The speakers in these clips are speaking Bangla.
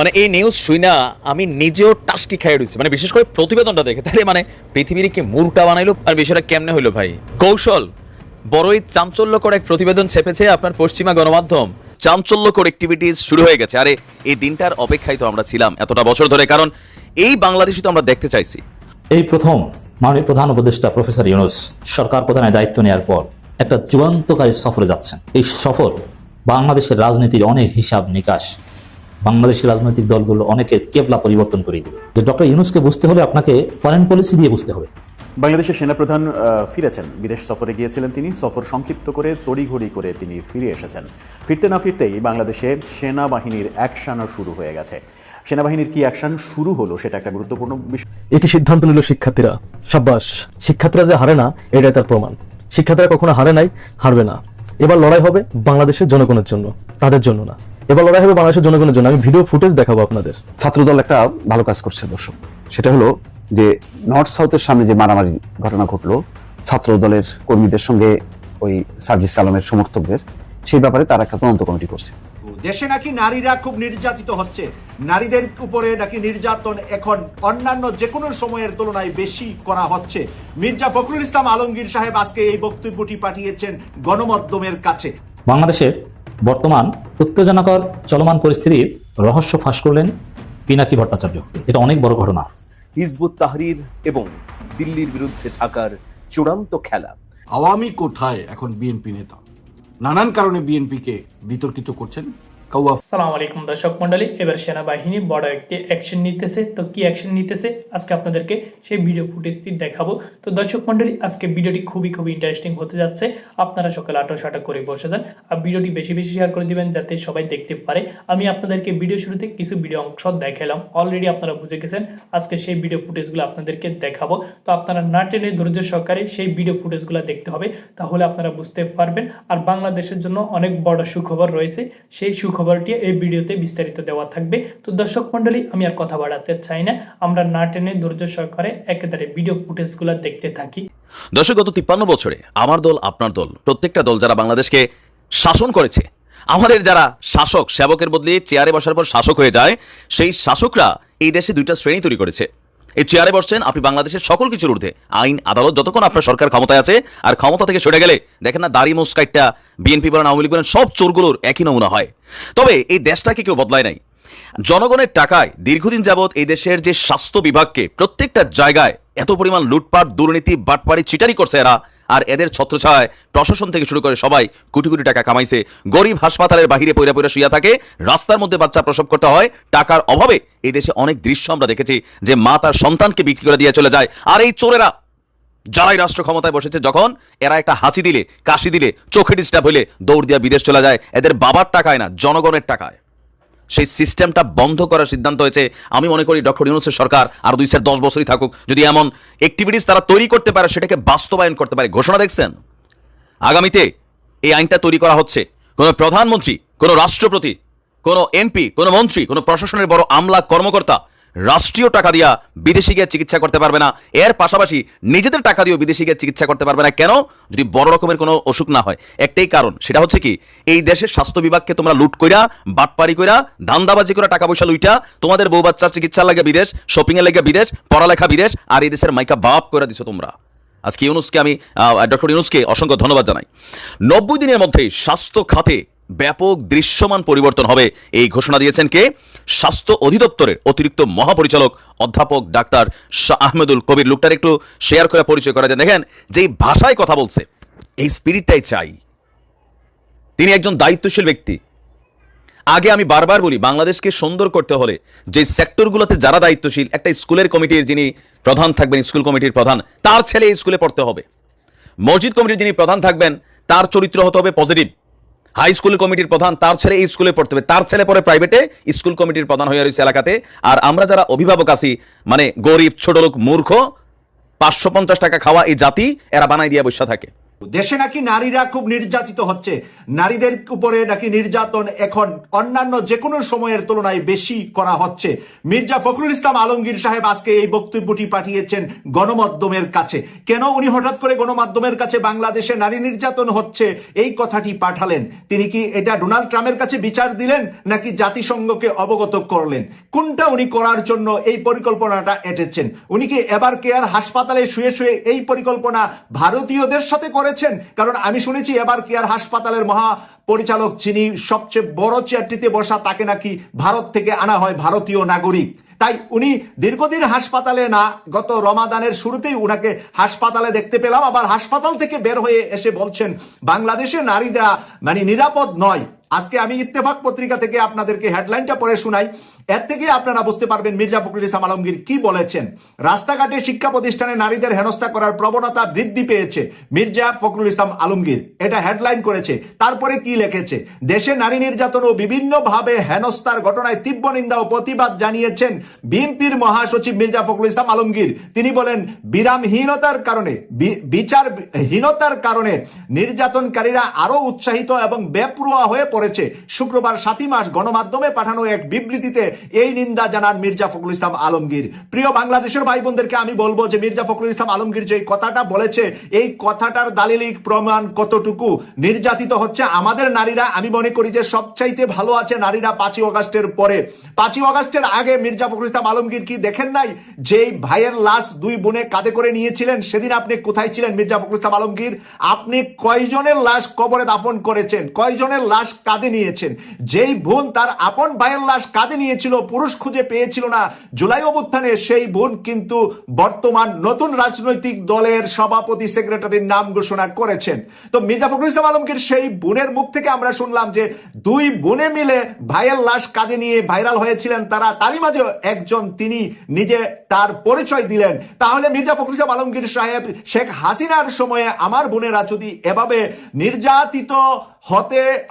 মানে এই নিউজ শুইনা আমি নিজেও টাস্কি খাই রইছি, মানে বিশেষ করে প্রতিবেদনটা দেখে তাহলে মানে পৃথিবীর কি মূর্খা বানাইলো আর বিষয়টা কেমনে হইলো ভাই। কৌশল বড়ই চাঞ্চল্যকর এক প্রতিবেদন ছেপেছে আপনার পশ্চিমা গণমাধ্যম। চাঞ্চল্যকর অ্যাক্টিভিটিস শুরু হয়ে গেছে। আরে এই দিনটার অপেক্ষায় তো আমরা ছিলাম এতটা বছর ধরে, কারণ এই বাংলাদেশই তো আমরা দেখতে চাইছি। এই প্রথম মাননীয় প্রধান উপদেষ্টা প্রফেসর ইউনূস সরকার প্রধানের দায়িত্ব নেওয়ার পর একটা যুগান্তকারী সফরে যাচ্ছেন। এই সফর বাংলাদেশের রাজনীতির অনেক হিসাব নিকাশ, বাংলাদেশের রাজনৈতিক দলগুলো অনেকের কেবলা পরিবর্তন করে দিবে। যে ডক্টর ইউনূসকে বুঝতে হলে আপনাকে ফরেন পলিসি দিয়ে বুঝতে হবে। বাংলাদেশের সেনাপ্রধান ফিরেছেন, বিদেশ সফরে গিয়েছিলেন তিনি। সফর সংক্ষিপ্ত করে তড়িঘড়ি করে তিনি ফিরে এসেছেন। ফিরতে না ফিরতেই বাংলাদেশে সেনাবাহিনীর অ্যাকশনও শুরু হয়ে গেছে। সেনাবাহিনীর কি অ্যাকশন শুরু হলো সেটা একটা গুরুত্বপূর্ণ বিষয়। একই সিদ্ধান্ত নিল শিক্ষার্থীরা। সাব্বাস, শিক্ষার্থীরা যে হারে না এটাই তার প্রমাণ। শিক্ষার্থীরা কখনো হারে নাই, হারবে না। এবার লড়াই হবে বাংলাদেশের জনগণের জন্য, তাদের জন্য না। এবার লড়াই হবে বাংলাদেশের জনগণের জন্য। আমি ভিডিও ফুটেজ দেখাবো আপনাদের। ছাত্রদল একটা ভালো কাজ করছে দর্শক, সেটা হলো যে নর্থ সাউথের সামনে যে মারামারি ঘটনা ঘটলো ছাত্র দলের কর্মীদের সঙ্গে ওই সার্জিস আলমের সমর্থকদের, সেই ব্যাপারে তারা একটা তদন্ত কমিটি করছে। দেশে নাকি নারীরা খুব নির্যাতিত হচ্ছে, নারীদের উপরে নাকি নির্যাতন এখন অন্যান্য যে কোনো সময়ের তুলনায় বেশি করা হচ্ছে। মির্জা ফখরুল ইসলাম আলমগীর সাহেব আজকে এই বক্তব্যটি পাঠিয়েছেন গণমাধ্যমের কাছে। বাংলাদেশের বর্তমান উত্তেজনাকর চলমান পরিস্থিতির রহস্য ফাঁস করলেন পিনাকি ভট্টাচার্য। এটা অনেক বড় ঘটনা। হিজবুত তাহরির এবং দিল্লির বিরুদ্ধে ঢাকার চূড়ান্ত খেলা। আওয়ামী কোঠায় এখন বিএনপি নেতা নানান কারণে বিএনপিকে বিতর্কিত করছেন। আসসালামু আলাইকুম দর্শক মন্ডলী, এবার সেনাবাহিনী বড় একটি অ্যাকশন নিতেছে। তো কি অ্যাকশন নিতেছে আজকে আপনাদেরকে সেই ভিডিও ফুটেজটি দেখাবো। তো দর্শক মন্ডলী, আজকে ভিডিওটি খুবই ইন্টারেস্টিং হতে যাচ্ছে। আপনারা সকালে আটো করে বসে যান আর ভিডিওটি বেশি শেয়ার করে দিবেন যাতে সবাই দেখতে পারে। আমি আপনাদেরকে ভিডিও শুরুতে কিছু ভিডিও অংশ দেখালাম, অলরেডি আপনারা বুঝে গেছেন। আজকে সেই ভিডিও ফুটেজগুলো আপনাদেরকে দেখাবো। তো আপনারা না টেনে ধৈর্য সহকারে সেই ভিডিও ফুটেজগুলো দেখতে হবে, তাহলে আপনারা বুঝতে পারবেন। আর বাংলাদেশের জন্য অনেক বড় সুখবর রয়েছে, সেই সুখবরটি এই ভিডিওতে বিস্তারিত দেওয়া থাকবে। তো দর্শক মন্ডলী, আমি আর কথা বাড়াতে চাই না, আমরা না টেনে ধৈর্য সহকারে একেবারে ভিডিও ফুটেজগুলো দেখতে থাকি। দর্শক, গত 53 বছরে আমার দল আপনার দল প্রত্যেকটা দল যারা বাংলাদেশকে শাসন করেছে, আমাদের যারা শাসক সেবকের বদলে চেয়ারে বসার পর শাসক হয়ে যায়, সেই শাসকরা এই দেশে দুইটা শ্রেণী তৈরি করেছে। এই চেয়ারে বসছেন আপনি বাংলাদেশের সকল কিছুর ঊর্ধ্বে, আইন আদালত যতক্ষণ আপনার সরকার ক্ষমতায় আছে, আর ক্ষমতা থেকে সরে গেলে দেখেন না দাড়ি মুস্কাইটটা বিএনপি বলেন আওয়ামী লীগ বলেন সব চোরগুলোর একই নমুনা হয়। তবে এই দেশটাকে কেউ বদলায় নাই। জনগণের টাকায় দীর্ঘদিন যাবৎ এই দেশের যে স্বাস্থ্য বিভাগকে প্রত্যেকটা জায়গায় এত পরিমাণ লুটপাট, দুর্নীতি, বাটপাড়ি, চিটারি করছে এরা, আর এদের ছত্রছায়ায় প্রশাসন থেকে শুরু করে সবাই কোটি কোটি টাকা কামাইছে। গরিব হাসপাতালের বাহিরে পয়রা শুয়ে থাকে, রাস্তার মধ্যে বাচ্চা প্রসব করতে হয়। টাকার অভাবে এই দেশে অনেক দৃশ্য আমরা দেখেছি যে মা তার সন্তানকে বিক্রি করে দিয়ে চলে যায়। আর এই চোরেরা যারাই রাষ্ট্র ক্ষমতায় বসেছে, যখন এরা একটা হাঁচি দিলে, কাশি দিলে, চোখে ডিস্টার্ব হলে দৌড় দিয়া বিদেশ চলে যায়, এদের বাবার টাকায় না, জনগণের টাকায়। সেই সিস্টেমটা বন্ধ করার সিদ্ধান্ত হয়েছে। আমি মনে করি ডক্টর ইউনূসের সরকার আর 2-10 বছরই থাকুক, যদি এমন অ্যাক্টিভিটিস তারা তৈরি করতে পারে, সেটাকে বাস্তবায়ন করতে পারে। ঘোষণা দেখছেন আগামীতে এই আইনটা তৈরি করা হচ্ছে। কোনো প্রধানমন্ত্রী, কোনো রাষ্ট্রপতি, কোনো এমপি, কোনো মন্ত্রী, কোনো প্রশাসনের বড় আমলা কর্মকর্তা রাষ্ট্রীয় টাকা দিয়া বিদেশে গিয়ে চিকিৎসা করতে পারবে না। এর পাশাপাশি নিজেদের টাকা দিয়েও বিদেশে গিয়ে চিকিৎসা করতে পারবে না। কেন? যদি বড় রকমের কোনো অসুখ না হয়। একটাই কারণ, সেটা হচ্ছে কি, এই দেশের স্বাস্থ্য বিভাগকে তোমরা লুট কইরা, বাটপারি কইরা, ধান্দাবাজি করে টাকা পয়সা লুইটা তোমাদের বউ বাচ্চার চিকিৎসা লাগে বিদেশ, শপিং এর লাগে বিদেশ, পড়ালেখা বিদেশ, আর এই দেশের মাইকা বাপ করে দিছো তোমরা। আজকে ইউনূসকে আমি ডক্টর ইউনূসকে অসংখ্য ধন্যবাদ জানাই। 90 দিনের মধ্যেই স্বাস্থ্য খাতে ব্যাপক দৃশ্যমান পরিবর্তন হবে, এই ঘোষণা দিয়েছেন কে? স্বাস্থ্য অধিদপ্তরের অতিরিক্ত মহাপরিচালক অধ্যাপক ডাক্তার শাহ আহমেদুল কবির। লোকটার একটু শেয়ার করে পরিচয় করা যায়। দেখেন যেই ভাষায় কথা বলছে, এই স্পিরিটটাই চাই। তিনি একজন দায়িত্বশীল ব্যক্তি। আগে আমি বারবার বলি, বাংলাদেশকে সুন্দর করতে হলে যে সেক্টরগুলোতে যারা দায়িত্বশীল, একটা স্কুলের কমিটির যিনি প্রধান থাকবেন, স্কুল কমিটির প্রধান, তার ছেলে এই স্কুলে পড়তে হবে। মসজিদ কমিটির যিনি প্রধান থাকবেন, তার চরিত্র হতে হবে পজিটিভ। হাই স্কুল কমিটির প্রধান, তার ছেলে এই স্কুলে পড়তে হবে, তার ছেলে পরে প্রাইভেটে স্কুল কমিটির প্রধান হয়ে রয়েছে এলাকাতে। আর আমরা যারা অভিভাবক আছি, মানে গরিব, ছোট লোক, মূর্খ, 550 টাকা খাওয়া এই জাতি, এরা বানাই দিয়ে বসে থাকে। দেশে নাকি নারীরা খুব নির্যাতিত হচ্ছে, নারীদের উপরে নাকি নির্যাতন এখন অন্যান্য যে কোনো সময়ের তুলনায় বেশি করা হচ্ছে। মির্জা ফখরুল ইসলাম আলমগীর সাহেব আজকে এই বক্তব্যটি পাঠিয়েছেন গণমাধ্যমের কাছে। কেন উনি হঠাৎ করে গণমাধ্যমের কাছে বাংলাদেশে নারী নির্যাতন হচ্ছে এই কথাটি পাঠালেন? তিনি কি এটা ডোনাল্ড ট্রাম্পের কাছে বিচার দিলেন নাকি জাতিসংঘকে অবগত করলেন? কোনটা উনি করার জন্য এই পরিকল্পনাটা এঁটেছেন? উনি কি এবার কেয়ার হাসপাতালে শুয়ে শুয়ে এই পরিকল্পনা ভারতীয়দের সাথে করেছেন? কারণ আমি শুনেছি এবার কেয়ার হাসপাতালের মহা পরিচালক যিনি সবচেয়ে বড় চেয়ারটিতে বসা, তাকে নাকি ভারত থেকে আনা হয়, ভারতীয় নাগরিক। তাই উনি দীর্ঘদিন হাসপাতালে না, গত রমাদানের শুরুতেই উনাকে হাসপাতালে দেখতে পেলাম, আবার হাসপাতাল থেকে বের হয়ে এসে বলছেন বাংলাদেশে নারীরা মানে নিরাপদ নয়। আজকে আমি ইত্তেফাক পত্রিকা থেকে আপনাদেরকে হেডলাইনটা পড়ে শোনাই, এর থেকে আপনারা বুঝতে পারবেন মির্জা ফখরুল ইসলাম আলমগীর কি বলেছেন। রাস্তাঘাটে শিক্ষা প্রতিষ্ঠানে নারীদের হেনস্থা করার প্রবণতা বৃদ্ধি পেয়েছে, মির্জা ফখরুল ইসলাম আলমগীর এটা হেডলাইন করেছে। তারপরে কি লিখেছে? দেশে নারী নির্যাতন ও বিভিন্নভাবে হেনস্থার ঘটনায় তীব্র নিন্দা ও প্রতিবাদ জানিয়েছেন বিএনপির মহাসচিব মির্জা ফখরুল ইসলাম আলমগীর। তিনি বলেন বিরামহীনতার কারণে, বিচারহীনতার কারণে নির্যাতনকারীরা আরো উৎসাহিত এবং বেপরোয়া হয়ে পড়েছে। শুক্রবার 7 মার্চ গণমাধ্যমে পাঠানো এক বিবৃতিতে এই নিন্দা জানান মির্জা ফখরুল ইসলাম আলমগীর। প্রিয় বাংলাদেশের ভাই বোনদেরকে আমি বলবো যে মির্জা ফখরুল ইসলাম আলমগীর যে কথাটা বলেছে, এই কথাটার দালিলিক প্রমাণ কতটুকু নির্যাতিত হচ্ছে আমাদের নারীরা। আমি মনে করি যে সবচাইতে ভালো আছে নারীরা 5ই আগস্টের পরে। 5ই আগস্টের আগে মির্জা ফখরুল ইসলাম আলমগীর কি দেখেন নাই যেই ভাইয়ের লাশ 2 বোনে কাঁধে করে নিয়েছিলেন? সেদিন আপনি কোথায় ছিলেন মির্জা ফখরুল ইসলাম আলমগীর? আপনি কয়জনের লাশ কবরে দাফন করেছেন? কয়জনের লাশ কাঁধে নিয়েছেন? যেই বোন তার আপন ভাইয়ের লাশ কাঁধে নিয়েছিল, পুরুষ খুঁজে পেয়েছিল না জুলাই অভ্যুত্থানে, সেই বোন কিন্তু বর্তমান নতুন রাজনৈতিক দলের সভাপতি সেক্রেটারির নাম ঘোষণা করেছেন। তো মির্জা ফখরুল ইসলাম আলমগীর সেই বোনের মুখ থেকে আমরা শুনলাম যে 2 বোনে মিলে ভাইয়ের লাশ কাঁধে নিয়ে ভাইরাল হয়েছিলেন তারা, তারই মাঝে একজন তিনি নিজে তার পরিচয় দিলেন। তাহলে মির্জা ফখরুল ইসলাম আলমগীর সাহেব শেখ হাসিনার সময়ে আমার বোনেরা যদি এভাবে নির্যাতিত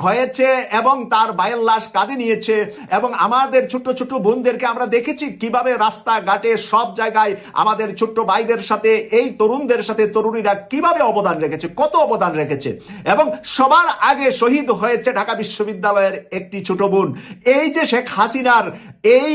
হয়েছে এবং তার ভাইয়ের লাশ কাঁধে নিয়েছে, এবং আমাদের ছোট্ট ছোট্ট বোনদেরকে আমরা দেখেছি কিভাবে রাস্তাঘাটে সব জায়গায় আমাদের ছোট্ট ভাইদের সাথে এই তরুণদের সাথে তরুণীরা কিভাবে অবদান রেখেছে, কত অবদান রেখেছে, এবং সবার আগে শহীদ হয়েছে ঢাকা বিশ্ববিদ্যালয়ের একটি ছোট বোন। এই যে শেখ হাসিনার এই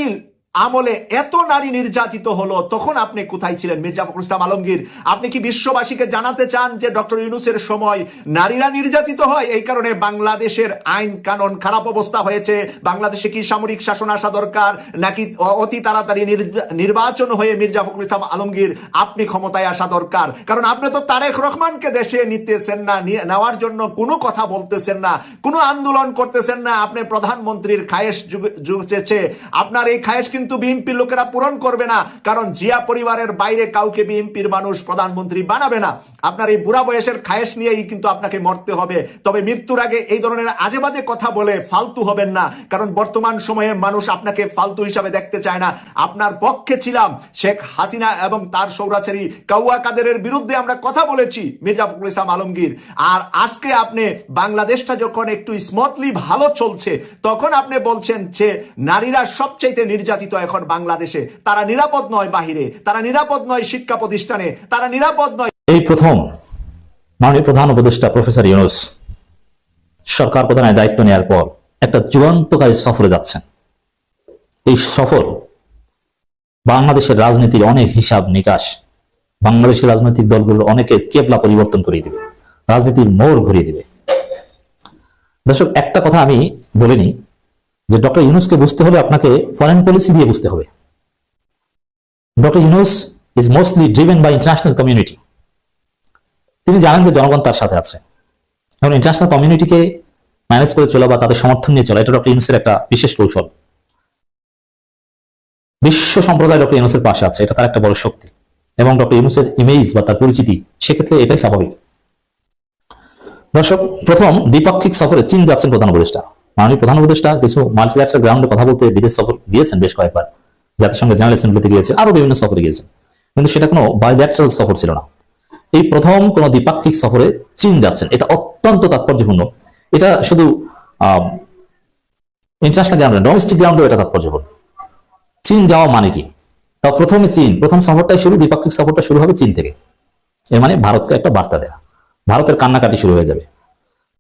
আমলে এত নারী নির্যাতিত হলো, তখন আপনি কোথায় ছিলেন মির্জা ফখরুল ইসলাম আলমগীর? আপনি কি বিশ্ববাসীকে জানাতে চান যে ডক্টর ইউনূসের সময় নারীরা নির্যাতিত হয়, এই কারণে বাংলাদেশের আইন কানুন খারাপ অবস্থা হয়েছে? বাংলাদেশে কি সামরিক শাসন আসা দরকার, নাকি অতি তাড়াতাড়ি নির্বাচন হয়ে মির্জা ফখরুল ইসলাম আলমগীর আপনি ক্ষমতায় আসা দরকার? কারণ আপনি তো তারেক রহমানকে দেশে নিতেছেন না, নেওয়ার জন্য কোনো কথা বলতেছেন না, কোনো আন্দোলন করতেছেন না। আপনি প্রধানমন্ত্রীর খায়েশ জুটেছে, আপনার এই খায়েশ কিন্তু বিএনপির লোকেরা পূরণ করবে না, কারণ জিয়া পরিবারের বাইরে কাউকে বিএনপির মানুষ প্রধানমন্ত্রী বানাবে না। আপনার এই বুড়া বয়সের খায়েশ নিয়েই কিন্তু আপনাকে মরতে হবে। তবে মৃত্যুর আগে এই ধরনের আজে বাজে কথা বলে ফালতু হবেন না, কারণ বর্তমান সময়ে মানুষ আপনাকে ফালতু হিসাবে দেখতে চায় না। আপনার পক্ষে ছিলাম শেখ হাসিনা এবং তার সৌরাচারী কাউয়া কাদেরের বিরুদ্ধে আমরা কথা বলেছি মির্জা ফখরুল ইসলাম আলমগীর। আর আজকে আপনি বাংলাদেশটা যখন একটু স্মুথলি ভালো চলছে, তখন আপনি বলছেন যে নারীরা সবচাইতে নির্যাতিত এখন বাংলাদেশে, তারা নিরাপদ নয় বাহিরে, তারা নিরাপদ নয় শিক্ষা প্রতিষ্ঠানে, তারা নিরাপদ নয়। এই প্রথম মাননীয় প্রধান উপদেষ্টা প্রফেসর ইউনূস সরকার প্রধানের দায়িত্ব নেওয়ার পর একটা যুগান্তকারী সফরে যাচ্ছেন। এই সফর বাংলাদেশের রাজনীতির অনেক হিসাব নিকাশ, বাংলাদেশের রাজনৈতিক দলগুলোর অনেকের কেবলা পরিবর্তন করিয়ে দিবে, রাজনীতির মোড় ঘুরিয়ে দিবে। দর্শক, একটা কথা আমি বলিনি যে ডক্টর ইউনূসকে বুঝতে হলে আপনাকে ফরেন পলিসি দিয়ে বুঝতে হবে। Doctor Yunus is mostly driven by international community. তিনি জানেন যে জনগণ তার সাথে আছে, এবং ইন্টারন্যাশনাল কমিউনিটিকে ম্যানেজ করে চলা বা তাদের সমর্থন নিয়ে চলা, এটা ডক্টর ইউনূসের একটা বিশেষ কৌশল। বিশ্ব সম্প্রদায় ডক্টর ইউনূসের পাশে আছে, এটা তার একটা বড় শক্তি, এবং ডক্টর ইউনূসের ইমেজ বা তার পরিচিতি, সেক্ষেত্রে এটাই স্বাভাবিক। দর্শক, প্রথম দ্বিপাক্ষিক সফরে চীন যাচ্ছেন প্রধান উপদেষ্টা। মাননীয় প্রধান উপদেষ্টা কিছু মাল্টিল্যাটারাল গ্রাউন্ডে কথা বলতে বিদেশ সফর গিয়েছেন বেশ কয়েকবার, জাতিসংঘের জেনারেল অ্যাসেম্বলিতে গিয়েছেন, আরো বিভিন্ন সফরে গিয়েছেন, কিন্তু সেটা কোনো বাইল্যাটারাল সফর ছিল না। এই প্রথম কোন দ্বিপাক্ষিক সফরে চীন যাচ্ছেন, এটা অত্যন্ত তাৎপর্যপূর্ণ। এটা শুধু ইন্টারন্যাশনাল গ্রাউন্ডে, ডোমেস্টিক গ্রাউন্ডেও এটা তাৎপর্যপূর্ণ। চীন যাওয়া মানে কি? তা প্রথমে চীন, প্রথম সফরটাই শুরু, দ্বিপাক্ষিক সফরটা শুরু হবে চীন থেকে। এর মানে ভারতকে একটা বার্তা দেয়া। ভারতের কান্নাকাটি শুরু হয়ে যাবে।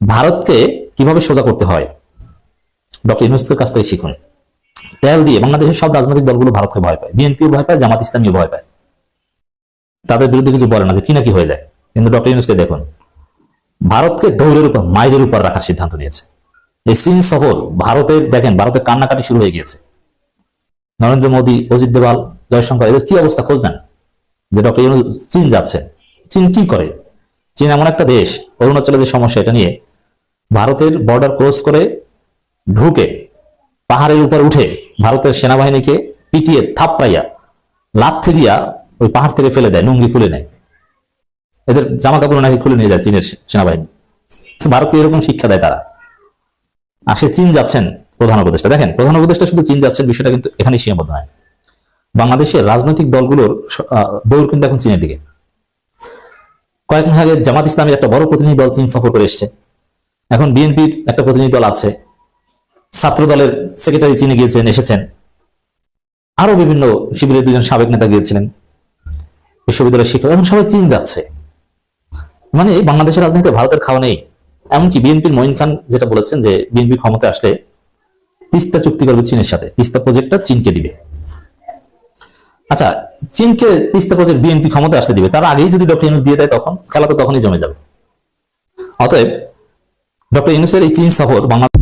ভারতকে কিভাবে সোজা করতে হয় ডক্টর ইউনূসের কাছ থেকে শিখুন। তেল দিয়ে বাংলাদেশের সব রাজনৈতিক দলগুলো ভারতকে ভয় পায়, বিএনপিও ভয় পায়, জামাত ইসলামীও ভয় পায়, তাদের বিরুদ্ধে কিছু বলে না যে কি না কি হয়ে যায়। কিন্তু ডক্টর ইউনূসকে দেখুন, ভারতকে দৌড়ের উপর মাইলের উপর রাখার সিদ্ধান্ত নিয়েছে। এই চীন সফর ভারতের, দেখেন ভারতের কান্নাকাটি শুরু হয়ে গিয়েছে। নরেন্দ্র মোদী, অজিত দেওয়াল, জয়শঙ্কর, এদের কি অবস্থা খোঁজ নেন যে ডক্টর ইউনূস চীন যাচ্ছে। চীন কি করে? চীন এমন একটা দেশ, অরুণাচলের যে সমস্যা এটা নিয়ে ভারতের বর্ডার ক্রস করে ঢুকে পাহাড়ের উপর উঠে ভারতের সেনাবাহিনীকে পিটিয়ে থাপড়াইয়া লাথি দিয়া ওই পাহাড় থেকে ফেলে দেয়, লুঙ্গি খুলে নেয়, এদের জামা কাপড় নাকি খুলে নিয়ে যায় চীনের সেনাবাহিনী। তো ভারতকে এরকম শিক্ষা দেয় তারা। আর সে চীন যাচ্ছেন প্রধান উপদেষ্টা। দেখেন, প্রধান উপদেষ্টা শুধু চীন যাচ্ছেন বিষয়টা কিন্তু এখানেই সীমাবদ্ধ নয়। বাংলাদেশের রাজনৈতিক দলগুলোর দৌড় কিন্তু এখন চীনের দিকে। কয়েকদিন আগে জামাত ইসলামের একটা বড় প্রতিনিধি দল চীন সফর করে এসছে। এখন বিএনপির একটা প্রতিনিধি দল আছে, ছাত্র দলের সেক্রেটারি চীনে গিয়েছেন, এসেছেন। আরো বিভিন্ন শিবিরের দুজন সাবেক নেতা গিয়েছিলেন, বিশ্ববিদ্যালয়ের শিক্ষক, এখন সবাই চীন যাচ্ছে। মানে বাংলাদেশের রাজনীতিতে ভারতের খাওয়া নেই। এমনকি বিএনপির মঈন খান যেটা বলেছেন যে বিএনপি ক্ষমতায় আসলে তিস্তা চুক্তি করবে চীনের সাথে, তিস্তা প্রজেক্টটা চীনকে দিবে। আচ্ছা, চীনকে তিস্তা প্রজেক্ট বিএনপি ক্ষমতায় আসলে দিবে, তার আগেই যদি ডক্টর ইউনূস দিয়ে দেয় তখন খেলা তো তখনই জমে যাবে। অতএব ডক্টর ইউনূসের এই চীন সফর বাংলাদেশ